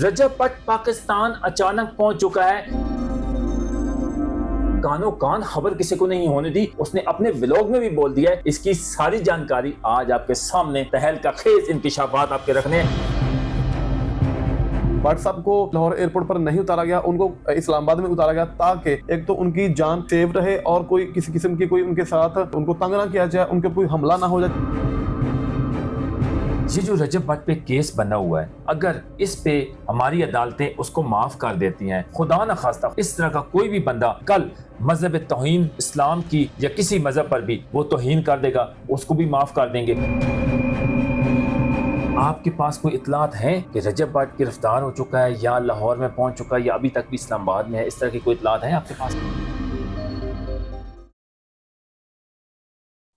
रजब भट्ट पाकिस्तान अचानक पहुंच चुका है। कानो कान खबर किसी को नहीं होने दी, उसने अपने व्लॉग में भी बोल दिया है। इसकी सारी जानकारी आज आपके सामने तहलका खेज इंकिशाफात आपके रखने। भट्ट साहब को लाहौर एयरपोर्ट पर नहीं उतारा गया, उनको इस्लामाबाद में उतारा गया ताकि एक तो उनकी जान सेव रहे और कोई किसी किस्म की कोई उनके साथ उनको तंग ना किया जाए, उनके कोई हमला ना हो जाए। ये जो रजब भट्ट पे केस बना हुआ है, अगर इस पे हमारी अदालतें उसको माफ कर देती हैं, खुदा न खास्ता इस तरह का कोई भी बंदा कल मजहब तौहीन इस्लाम की या किसी मजहब पर भी वो तौहीन कर देगा, उसको भी माफ कर देंगे। आपके पास कोई इतलात है कि रजब भट्ट गिरफ्तार हो चुका है या लाहौर में पहुंच चुका है या अभी तक भी इस्लामाबाद में है? इस तरह की कोई इतलात है आपके पास?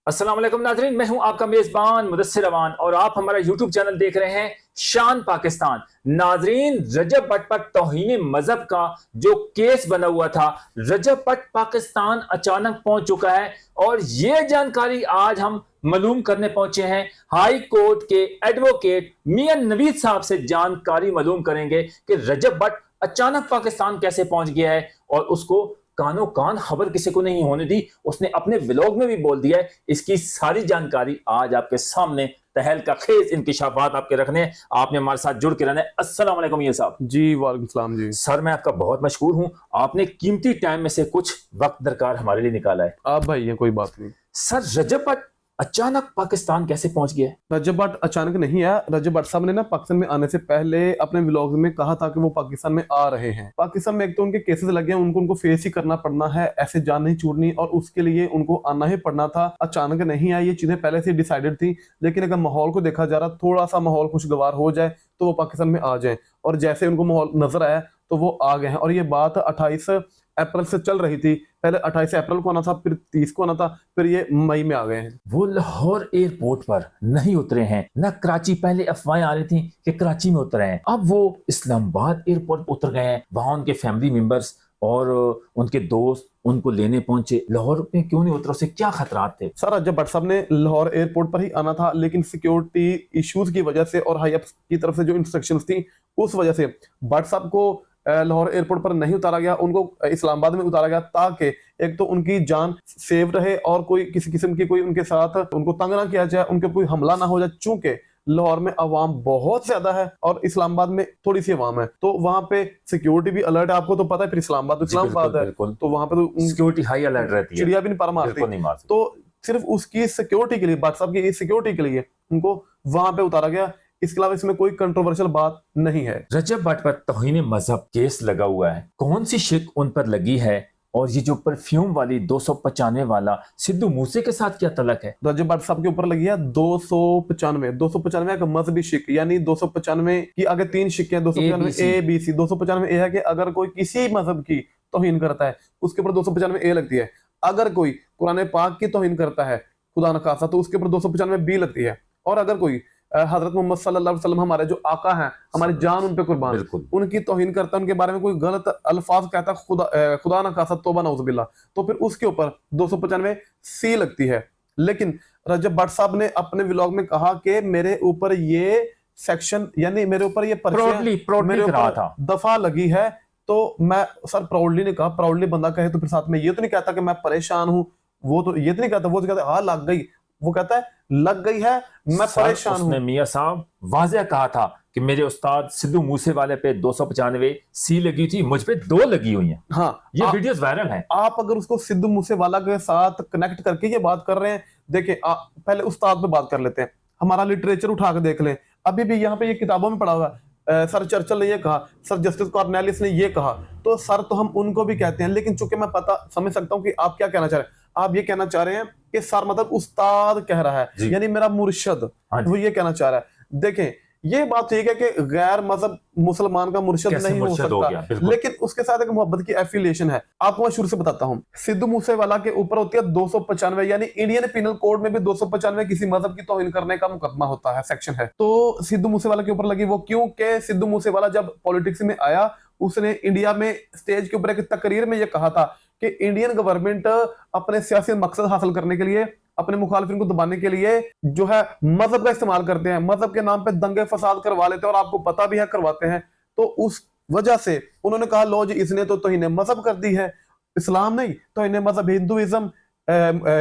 अस्सलाम वालेकुम नाज़रीन, मैं हूं आपका मेजबान मुदस्सिर अवान और आप हमारा यूट्यूब चैनल देख रहे हैं शान पाकिस्तान। नाज़रीन, रजब भट्ट पर तौहीन मजहब का जो केस बना हुआ था, रजब भट्ट पाकिस्तान अचानक पहुंच चुका है और ये जानकारी आज हम मालूम करने पहुंचे हैं। हाई कोर्ट के एडवोकेट मियां नवीद साहब से जानकारी मालूम करेंगे कि रजब भट्ट अचानक पाकिस्तान कैसे पहुंच गया है और उसको कानो कान खबर किसी को नहीं होने दी, उसने अपने व्लॉग में भी बोल दिया है। इसकी सारी जानकारी आज आपके सामने तहलका खेज इंकिशाफात आपके रखने। आपने हमारे साथ जुड़ के रहना है। अस्सलाम वालेकुम ये साहब। जी वालेकुम सलाम जी। सर, मैं आपका बहुत मशहूर हूं, आपने कीमती टाइम में से कुछ वक्त दरकार हमारे लिए निकाला है। आप भाई ये कोई बात नहीं। सर, रजब भट्ट अचानक पाकिस्तान कैसे पहुंच गया? रजब भट्ट अचानक नहीं है। रजब भट्ट साहब ने ना पाकिस्तान में आने से पहले अपने व्लॉग में कहा था कि वो पाकिस्तान में आ रहे हैं। पाकिस्तान में एक तो उनके केसेस लगे हैं, उनको फेस ही करना पड़ना है, ऐसे जान नहीं छूटनी और उसके लिए उनको आना ही पड़ना था। अचानक नहीं आया, ये चीजें पहले से डिसाइडेड थी, लेकिन अगर माहौल को देखा जा रहा, थोड़ा सा माहौल खुशगवार हो जाए तो वो पाकिस्तान में आ जाए और जैसे उनको माहौल नजर आया तो वो आ गए हैं। और ये बात 28 अप्रैल से चल रही थी। पहले 28 अप्रैल को आना था, फिर 30 को आना था, फिर ये मई में आ गए हैं। वो लाहौर एयरपोर्ट पर नहीं उतरे हैं, ना कराची। पहले अफवाहें आ रही थी कि कराची में उतरे हैं, अब वो इस्लामाबाद एयरपोर्ट उतर गए हैं। वहां उनके फैमिली मेंबर्स और उनके दोस्त उनको लेने पहुंचे। लाहौर में क्यों नहीं उतरे? उससे क्या खतरात थे? सर, रजब भट्ट साहब ने लाहौर एयरपोर्ट पर ही आना था, लेकिन सिक्योरिटी इश्यूज की वजह से और हाई अप की तरफ से जो इंस्ट्रक्शंस थी उस वजह से भट्ट साहब को लाहौर एयरपोर्ट पर नहीं उतारा गया, उनको इस्लामाबाद में उतारा गया ताकि एक तो उनकी जान सेव रहे और कोई किसी किस्म की कोई उनके साथ उनको तंग ना किया जाए, उनके कोई हमला ना हो जाए। चूंकि लाहौर में अवाम बहुत ज्यादा है और इस्लामाबाद में थोड़ी सी अवाम है, तो वहां पे सिक्योरिटी भी अलर्ट है। आपको तो पता है, फिर इस्लामाबाद तो इस्लामाबाद है, तो वहां पे तो सिक्योरिटी हाई अलर्ट रहती है, चिड़िया भी नहीं पर मारती। तो सिर्फ उसकी सिक्योरिटी के लिए, भट्ट साहब की सिक्योरिटी के लिए उनको वहां पे उतारा गया। इसके अलावा इसमें कोई कंट्रोवर्शियल बात नहीं है। रजब भट्ट पर तौहीन मजहब केस लगा हुआ है, कौन सी शिक उन पर लगी है? और ये जो परफ्यूम वाली 295 वाला सिद्धू मूसे के साथ क्या तलक है? रजब भट्ट साहब के ऊपर लगी है 295 एक मजहबी शिक, यानी 295 की आगे 3 शिकें, 295 ए बी सी। 295 ए है कि अगर कोई किसी मजहब की तौहीन करता है उसके ऊपर 295 ए लगती है। अगर कोई कुरान पाक की तौहीन करता है खुदा न खासा तो उसके ऊपर 295 बी लगती है। और अगर कोई हजरत मोहम्मद सल्लल्लाहु अलैहि वसल्लम हमारे जो आका हैं, हमारी जान उन पे कुर्बान, उनकी तौहीन करता है, उनके बारे में कोई गलत अल्फाज कहता है, खुदा ना खासा, तौबा नाउज़ुबिल्लाह, तो फिर उसके ऊपर 295 सी लगती है। लेकिन रजब भट्ट साहब ने अपने व्लॉग में कहा कि मेरे ऊपर ये सेक्शन, यानी मेरे ऊपर ये मेरे ऊपर दफा लगी है। तो मैं सर प्राउडली ने कहा, प्राउडली बंदा कहे तो फिर साथ में ये तो नहीं कहता कि मैं परेशान हूं, वो तो ये तो नहीं कहता, वो तो कहता हाँ लग गई, वो कहता है लग गई है, मैं परेशान हूं। मियां साहब वाज़ेह कहा था कि मेरे उस्ताद सिद्धू मूसे वाले पे 295 सी लगी थी, मुझ पे 2 लगी हुई हैं। हाँ, ये वीडियोस वायरल हैं। आप अगर उसको सिद्धू मूसे वाला के साथ कनेक्ट करके ये बात कर रहे हैं, देखिए पहले उस्ताद पे बात कर लेते हैं, हमारा लिटरेचर उठा के देख लें। अभी भी यहाँ पे ये किताबों में पढ़ा हुआ सर चर्चिल ने ये कहा, सर जस्टिस कॉर्नेलिस ने ये कहा, तो सर तो हम उनको भी कहते हैं। लेकिन चूंकि मैं पता समझ सकता हूँ कि आप क्या कहना चाह रहे हैं। आप ये कहना चाह रहे हैं कि सर मतलब उस्ताद कह रहा है, यानी मेरा मुर्शद, वो ये कहना चाह रहा है। देखें, ये बात ठीक है कि गैर मजहब मुसलमान का मुर्शद नहीं हो सकता, लेकिन उसके साथ एक मोहब्बत की एफिलिएशन है। आपको मैं शुरू से बताता हूँ। सिद्धू मूसेवाला के ऊपर होती है 295, यानी इंडियन पिनल कोड में भी 295 किसी मजहब की तौहीन करने का मुकदमा होता है, सेक्शन है। तो सिद्धू मूसेवाला के ऊपर लगी वो क्यों कि सिद्धू मूसेवाला जब पॉलिटिक्स में आया, उसने इंडिया में स्टेज के ऊपर एक तकरीर में ये कहा था कि इंडियन गवर्नमेंट अपने सियासी मकसद हासिल करने के लिए, अपने मुखालिफिन को दबाने के लिए जो है मजहब का इस्तेमाल करते हैं, मजहब के नाम पे दंगे फसाद करवा लेते हैं, और आपको पता भी है करवाते हैं। तो उस वजह से उन्होंने कहा लो जी इसने तो तौहीन मजहब कर दी है, इस्लाम नहीं, तौहीन मजहब हिंदुइज्म,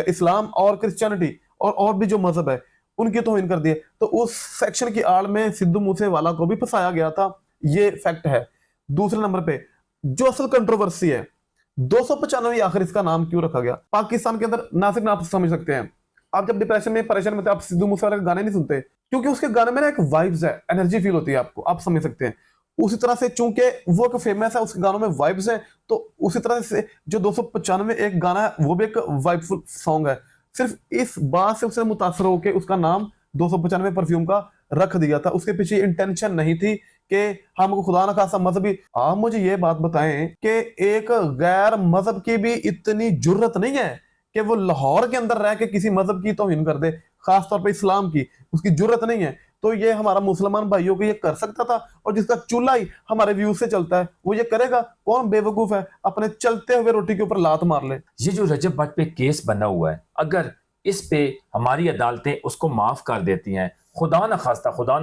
इस्लाम और क्रिश्चियनिटी और भी जो मजहब है उनकी तौहीन कर दी है। तो उस सेक्शन की आड़ में सिद्धू मूसेवाला को भी फंसाया गया था, ये फैक्ट है। दूसरे नंबर पे जो असल कंट्रोवर्सी है, 295 आखिर इसका नाम क्यों रखा गया पाकिस्तान के अंदर, नासिक आप समझ सकते हैं। आप जब डिप्रेशन में परेशान में आप सिद्धू मूसेवाला के गाने नहीं सुनते, क्योंकि उसके गाने में ना एक वाइब्स है, एनर्जी फील होती है आपको, आप समझ सकते हैं। उसी तरह से चूंकि वो एक फेमस है, उसके गानों में वाइब्स है, तो उसी तरह से जो 295 एक गाना है वो भी एक वाइबफुल सॉन्ग है। सिर्फ इस बात से उसने मुतासर होकर उसका नाम 295 परफ्यूम का रख दिया था, उसके पीछे इंटेंशन नहीं थी कि हमको खुदा न खासा मजहबी। आप मुझे ये बात बताएं कि एक गैर मजहब की भी इतनी जुर्रत नहीं है कि वो लाहौर के अंदर रह के किसी मजहब की तौहीन कर दे, खास तौर पे इस्लाम की, उसकी जुर्रत नहीं है। तो ये हमारा मुसलमान भाइयों को ये कर सकता था, और जिसका चूल्हा ही हमारे व्यू से चलता है वो ये करेगा? कौन बेवकूफ है अपने चलते हुए रोटी के ऊपर लात मार ले। ये जो रजब भट्ट पे केस बना हुआ है, अगर इस पे हमारी अदालतें उसको माफ कर देती हैं, खुदा न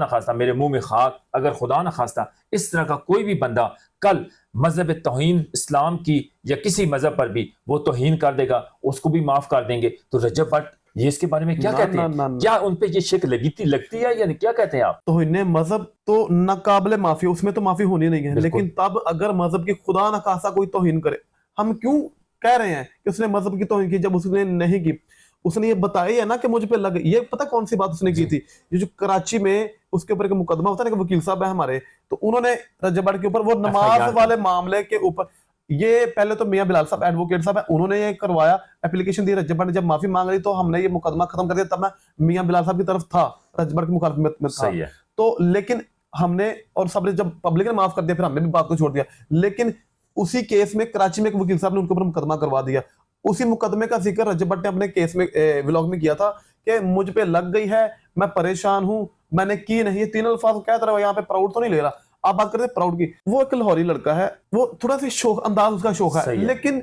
खास्ता मेरे मुंह में खाक, अगर खुदा न खास्ता इस तरह का कोई भी बंदा कल मजहब तौहीन इस्लाम की या किसी मजहब पर भी वो तौहीन कर देगा, उसको भी माफ कर देंगे। तो रजब भट्ट ये इसके बारे में क्या कहते हैं? क्या उन पे ये शिक लगती है या नहीं, क्या कहते हैं आप? तौहीन मजहब तो नाकाबिले माफी, उसमें तो माफी होनी नहीं है, लेकिन तब अगर मजहब की खुदा न खासा कोई तौहीन करे, हम क्यों कह रहे हैं कि उसने मजहब की तौहीन की जब उसने नहीं की? उसने ये बताया है ना कि मुझ पे लग, ये पता कौन सी बात उसने की थी? ये जो कराची में उसके ऊपर एक मुकदमा होता है ना, कि वकील साहब है हमारे, तो उन्होंने रजब भट्ट के ऊपर वो नमाज वाले मामले के ऊपर, ये पहले तो मियां बिलाल साहब एडवोकेट साहब है, उन्होंने ये करवाया, एप्लीकेशन दी, रजब भट्ट ने जब माफी मांग ली तो हमने ये मुकदमा खत्म कर दिया। तब मैं मियां बिलाल साहब की तरफ था, रजब भट्ट की मुखालफत में था। सही है। तो लेकिन हमने और सब ने जब पब्लिक ने माफ कर दिया, फिर हमने भी बात को छोड़ दिया। लेकिन उसी केस में कराची में एक वकील साहब ने उनके ऊपर मुकदमा करवा दिया। उसी मुकदमे का जिक्र रजब भट्ट ने अपने केस में व्लॉग में किया था कि मुझ पे लग गई है, मैं परेशान हूं, मैंने की नहीं। 3 अल्फाज कह रहा है, यहाँ पे प्राउड तो नहीं ले रहा। आप बात करते हैं प्राउड की, वो एक लाहौरी लड़का है, वो थोड़ा सा शौक अंदाज उसका शौक है, लेकिन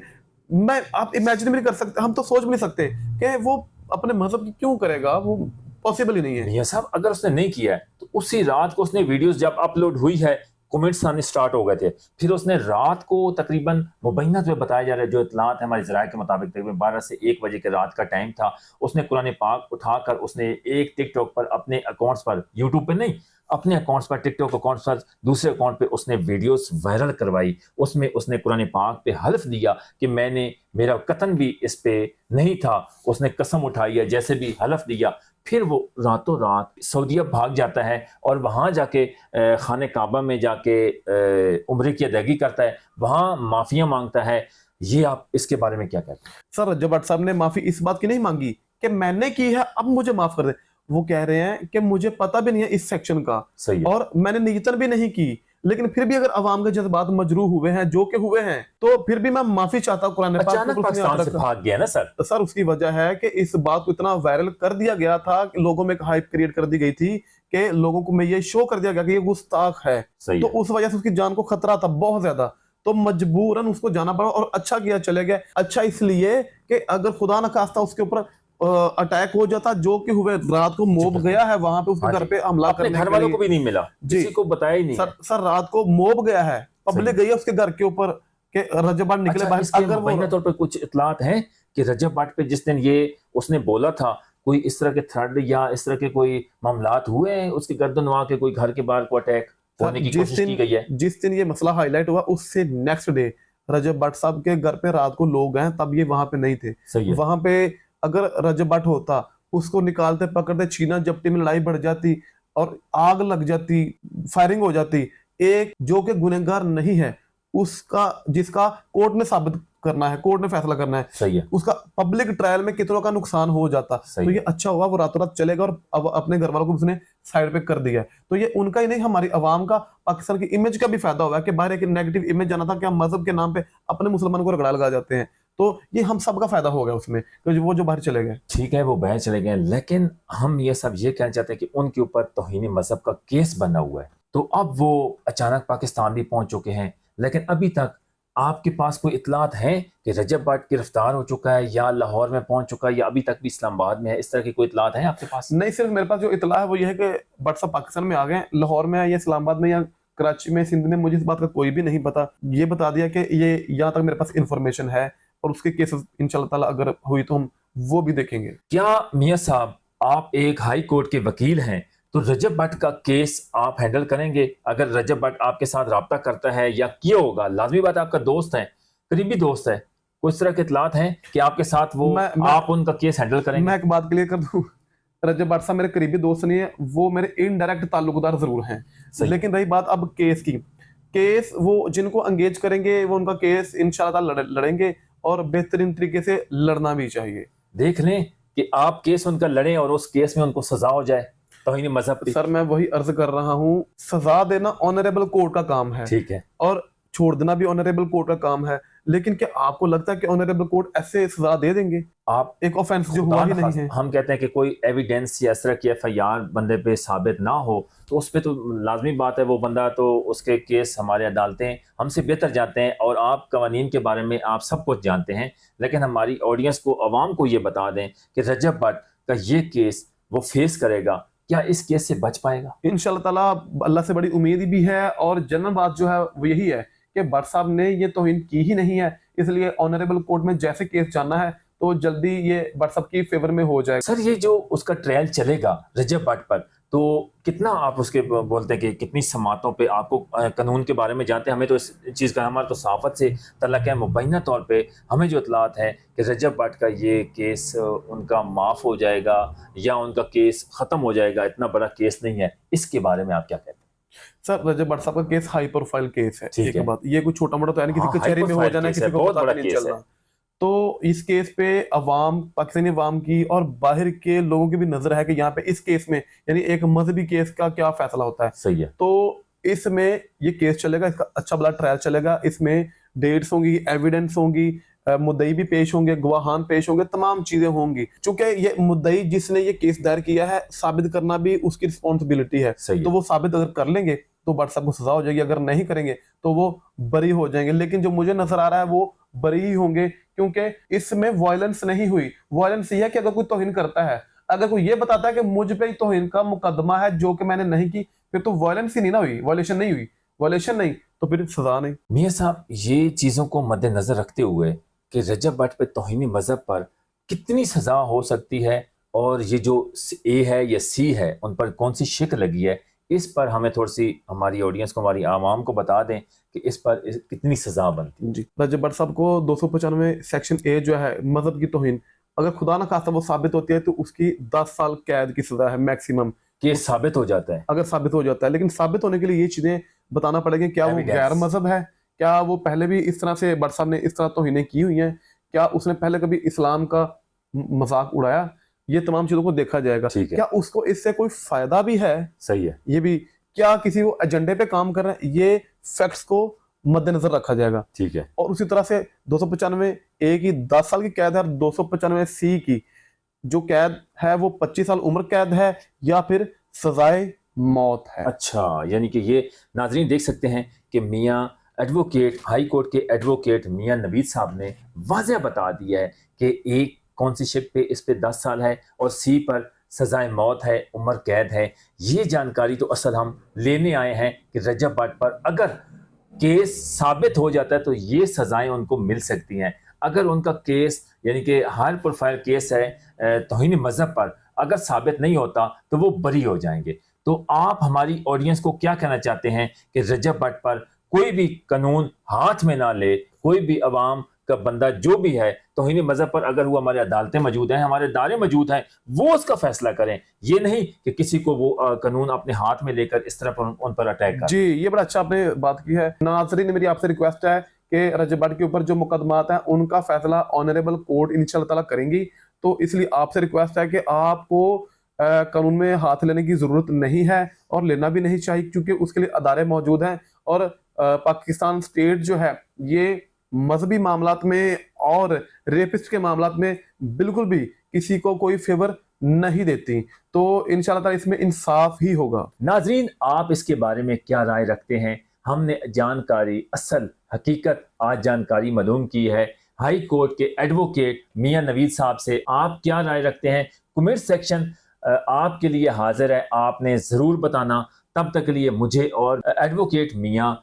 मैं आप इमेजिन भी नहीं कर सकते, हम तो सोच भी नहीं सकते कि वो अपने मजहब की क्यों करेगा, वो पॉसिबल ही नहीं है। मियां साहब अगर उसने नहीं किया है तो उसी रात को उसने वीडियोस जब अपलोड हुई है, कमेंट्स आने स्टार्ट हो गए थे, फिर उसने रात को तकरीबन मुबैना जो बताया जा रहा है, जो इतलात है हमारे ज़राए के मुताबिक तकरीबन 12 से 1 बजे के रात का टाइम था, उसने कुरान पाक उठाकर उसने एक टिकटॉक पर अपने अकाउंट्स पर, यूट्यूब पे नहीं, अपने अकाउंट्स पर, टिकटॉक अकाउंट्स पर, दूसरे अकाउंट पे उसने वीडियोस वायरल करवाई। उसमें उसने कुरान पाक पे हल्फ दिया कि मेरा कतन भी इस पे नहीं था, उसने कसम उठाई है, जैसे भी हल्फ दिया। फिर वो रातों रात सऊदीया भाग जाता है और वहाँ जाके खाने काबा में जाके उम्रे की अदायगी करता है, वहाँ माफिया मांगता है। ये आप इसके बारे में क्या कहते हैं? सर रजब भट्ट साहब ने माफी इस बात की नहीं मांगी कि मैंने की है अब मुझे माफ कर दे, वो कह रहे हैं कि मुझे पता भी नहीं है इस सेक्शन का, सही है, और मैंने नियतन भी नहीं की, लेकिन फिर भी अगर अवाम के जज्बात मजरूह हुए हैं जो कि हुए हैं, तो फिर भी मैं माफी चाहता हूँ। कुरान अचानक पाकिस्तान से भाग गया ना सर। सर उसकी वजह है कि इस बात को इतना वायरल कर दिया गया था कि लोगों में एक हाइप क्रिएट कर दी गई थी कि लोगों को में ये शो कर दिया गया कि ये गुस्ताख है, तो उस वजह से उसकी जान को खतरा था बहुत ज्यादा, तो मजबूरन उसको जाना पड़ा, और अच्छा किया चले गए। अच्छा इसलिए कि अगर खुदा न खास्ता उसके ऊपर अटैक हो जाता, जो कि हुए, रात को मोब गया है वहां पे उसके घर पे हमला करने, घर वालों को भी नहीं मिला, किसी को बताया ही नहीं। सर रात को मोब गया है, पब्लिक गई है उसके घर के ऊपर कि रजब भट्ट निकले बाहर। अगर वो तौर पर कुछ इतलात हैं कि रजब भट्ट पे जिस दिन ये उसने बोला था, कोई इस तरह के थ्रेड या इस तरह के कोई मामलात हुए हैं उसके गर्दनवा के, कोई घर के बाहर को अटैक होने की कोशिश की गई है? जिस दिन ये मसला हाईलाइट हुआ उससे नेक्स्ट डे रजब भट्ट साहब के घर पे रात को लोग हैं, तब ये वहां पे नहीं थे। वहां पे अगर रजब भट्ट होता, उसको निकालते पकड़ते, छीना झपटी में लड़ाई बढ़ जाती और आग लग जाती, फायरिंग हो जाती। एक जो कि गुनहगार नहीं है, उसका जिसका कोर्ट ने साबित करना है, कोर्ट ने फैसला करना है, सही है, उसका पब्लिक ट्रायल में कितनों का नुकसान हो जाता। तो ये अच्छा हुआ वो रातों रात चलेगा, और अब अपने घर वालों को उसने साइड पे कर दिया। तो ये उनका ही नहीं, हमारी आवाम का, पाकिस्तान की इमेज का भी फायदा हुआ कि बाहर एक नेगेटिव इमेज जाना था कि हम मजहब के नाम पे अपने मुसलमान को रगड़ा लगा जाते हैं। तो ये हम सबका फायदा हो गया उसमें, तो वो जो बाहर चले गए, ठीक है वो बाहर चले गए, लेकिन हम ये सब ये कहना चाहते हैं कि उनके ऊपर तौहीन मजहब का केस बना हुआ है, तो अब वो अचानक पाकिस्तान भी पहुंच चुके हैं। लेकिन अभी तक आपके पास कोई इतलात है कि रजब भट्ट गिरफ्तार हो चुका है या लाहौर में पहुंच चुका है या अभी तक भी इस्लामाबाद में है? इस तरह की कोई इतलात है आपके पास? नहीं, सिर्फ मेरे पास जो इतला है वो ये है कि भट्ट साहब पाकिस्तान में आ गए, लाहौर में है या इस्लामाबाद में या कराची में, सिंध में, मुझे इस बात का कोई भी नहीं पता। ये बता दिया कि ये यहाँ तक मेरे पास इंफॉर्मेशन है, और उसके केसेस इंशाल्लाह ताला अगर हुई तो हम वो भी देखेंगे। क्या मियां साहब आप एक हाई कोर्ट के वकील हैं, तो रजब भट्ट का केस आप हैंडल करेंगे? अगर रजब भट्ट आपके साथ रब्ता करता है या किया होगा, लाजमी बात आपका दोस्त है, करीबी दोस्त है, कोई इस तरह के इतलात हैं कि आपके साथ वो आप उनका केस हैंडल करेंगे? मैं एक बात क्लियर कर दूं, रजब भट्ट साहब मेरे करीबी दोस्त नहीं है, वो मेरे इनडायरेक्ट ताल्लुकदार जरूर हैं। लेकिन रही बात अब केस की, केस वो जिनको एंगेज करेंगे वो उनका केस इंशाल्लाह ताला लड़ेंगे, और बेहतरीन तरीके से लड़ना भी चाहिए। देख लें कि आप केस उनका लड़ें और उस केस में उनको सजा हो जाए तौहीन मजहब की। सर मैं वही अर्ज कर रहा हूँ, सजा देना ऑनरेबल कोर्ट का काम है, ठीक है, और छोड़ देना भी ऑनरेबल कोर्ट का काम है। लेकिन क्या आपको लगता है कि ऑनरेबल कोर्ट ऐसे सजा दे देंगे? आप एक ऑफेंस जो हुआ ही नहीं है। हम कहते हैं कि कोई एविडेंस या इस तरह की एफआईआर बंदे पे साबित ना हो, तो उस पे तो लाजमी बात है वो बंदा, तो उसके केस हमारे अदालतें हमसे बेहतर जानते हैं, और आप कवानीन के बारे में आप सब कुछ जानते हैं। लेकिन हमारी ऑडियंस को, अवाम को ये बता दें कि रजब भट्ट का ये केस वो फेस करेगा, क्या इस केस से बच पाएगा? इंशाल्लाह ताला अल्लाह से बड़ी उम्मीद भी है, और जनरल बात जो है वो यही है कि भट्ट साहब ने ये तौहीन की ही नहीं है, इसलिए ऑनरेबल कोर्ट में जैसे केस जाना है तो जल्दी ये भट्ट साहब की फेवर में हो जाएगा। सर ये जो उसका ट्रायल चलेगा रजब भट्ट पर, तो कितना आप उसके बोलते हैं कि कितनी समातों पे आपको कानून के बारे में जानते हैं? हमें तो इस चीज़ का, हमारा तो सहाफ़त से तल्लुक़ है, मुबैना तौर पे हमें जो इतलात है कि रजब भट्ट का ये केस उनका माफ़ हो जाएगा या उनका केस ख़त्म हो जाएगा, इतना बड़ा केस नहीं है, इसके बारे में आप क्या कहते हैं? सर रजब भट्ट साहब का केस हाई प्रोफाइल केस है, ठीक है। बात, ये कोई छोटा मोटा तो है नहीं, हाँ, किसी कचहरी में हो high-profile जाना, केस किसी है, को बहुत पता बड़ा भी नहीं केस चलना। है। तो इस केस पे अवाम, पाकिस्तानी अवाम की और बाहर के लोगों की भी नजर है कि यहाँ पे इस केस में, यानी एक मजहबी केस का क्या फैसला होता है। सही है। तो इसमें ये केस चलेगा, इसका अच्छा बड़ा ट्रायल चलेगा, इसमें डेट्स होंगी, एविडेंस होंगी, मुद्दई भी पेश होंगे, गवाहान पेश होंगे, तमाम चीजें होंगी। चूंकि ये मुद्दई जिसने ये केस दायर किया है, साबित करना भी उसकी रिस्पॉन्सिबिलिटी है, तो वो साबित अगर कर लेंगे तो भट्ट साहब को सजा हो जाएगी, अगर नहीं करेंगे तो वो बरी हो जाएंगे। लेकिन जो मुझे नजर आ रहा है वो बरी ही होंगे, क्योंकि इसमें वायलेंस नहीं हुई। वायलेंस ये है कि अगर कोई तौहीन करता है, अगर कोई ये बताता है कि मुझ पे तौहीन का मुकदमा है जो कि मैंने नहीं की, फिर तो वायलेंस ही नहीं ना हुई, वायलेशन नहीं हुई, वायलेशन नहीं तो फिर सजा नहीं। मियां साहब ये चीज़ों को मद्देनजर रखते हुए कि रजब भट्ट पे तौहीनी मजहब पर कितनी सजा हो सकती है, और ये जो ए है या सी है उन पर कौन सी शिक लगी है, इस पर हमें थोड़ी सी हमारी ऑडियंस को, हमारी आवाम को बता दें कि इस पर कितनी सजा बनती है। जी, रजब भट्ट साहब को 295 सेक्शन ए जो है मजहब की तौहीन, अगर खुदा ना खास्ता वो साबित होती है तो उसकी 10 साल कैद की सजा है मैक्सिमम, केस साबित हो जाता है। अगर साबित हो जाता है। लेकिन साबित होने के लिए ये चीजें बताना पड़ेगी, क्या वो गैर मजहब है, क्या वो पहले भी इस तरह से भट्ट साहब ने इस तरह तौहीनें की हुई हैं, क्या उसने पहले कभी इस्लाम का मजाक उड़ाया, ये तमाम चीजों को देखा जाएगा। क्या उसको इससे कोई फायदा भी है, सही है, ये भी, क्या किसी वो एजेंडे पे काम कर रहे हैं, ये फैक्ट्स को मद्देनजर रखा जाएगा। ठीक है। और उसी तरह से 295 ए की 10 साल की कैद है, और 295 सी की जो कैद है वो 25 साल उम्र कैद है या फिर सजाए मौत है। अच्छा, यानी कि ये नाजरीन देख सकते हैं कि मियां एडवोकेट, हाई कोर्ट के एडवोकेट मियां नवीद साहब ने वाज़ेह बता दिया है कि एक कौन सी शिक पे इस पे 10 साल है और सी पर सजाए मौत है, उम्र कैद है। ये जानकारी तो असल हम लेने आए हैं कि रजब भट्ट पर अगर केस साबित हो जाता है तो ये सजाएं उनको मिल सकती हैं। अगर उनका केस यानी कि हाई प्रोफाइल केस है तौहीन मजहब पर, अगर साबित नहीं होता तो वो बरी हो जाएंगे। तो आप हमारी ऑडियंस को क्या कहना चाहते हैं कि रजब भट्ट पर कोई भी कानून हाथ में ना ले, कोई भी अवाम का बंदा जो भी है तौहीन मजहब पर अगर वो, हमारे अदालतें मौजूद हैं, हमारे इदारे मौजूद हैं, वो उसका फैसला करें, ये नहीं कि किसी को वो कानून अपने हाथ में लेकर इस तरह पर उन पर अटैक करें। जी, ये बड़ा अच्छा आपने बात की है। नाज़रीन मेरी आपसे रिक्वेस्ट है कि रजब भट्ट के ऊपर जो मुकदमात हैं उनका फैसला ऑनरेबल कोर्ट इंशाल्लाह ताला करेंगी, तो इसलिए आपसे रिक्वेस्ट है कि आपको कानून में हाथ लेने की जरूरत नहीं है और लेना भी नहीं चाहिए, क्योंकि उसके लिए अदारे मौजूद हैं। और पाकिस्तान स्टेट जो है ये मजहबी मामलात में और रेपिस्ट के मामलात में बिल्कुल भी किसी को कोई फेवर नहीं देती, तो इंशाल्लाह ताला इसमें इंसाफ ही होगा। नाजरीन आप इसके बारे में क्या राय रखते हैं? हमने जानकारी, असल हकीकत आज जानकारी मालूम की है हाई कोर्ट के एडवोकेट मियां नवीद साहब से। आप क्या राय रखते हैं? कमेंट सेक्शन आपके लिए हाजिर है, आपने ज़रूर बताना تب تک کے لیے مجھے اور ایڈوکیٹ میاں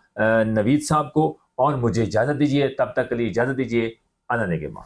نوید صاحب کو اور مجھے اجازت دیجیے. تب تک کے لیے اجازت دیجیے. اللہ نگہبان.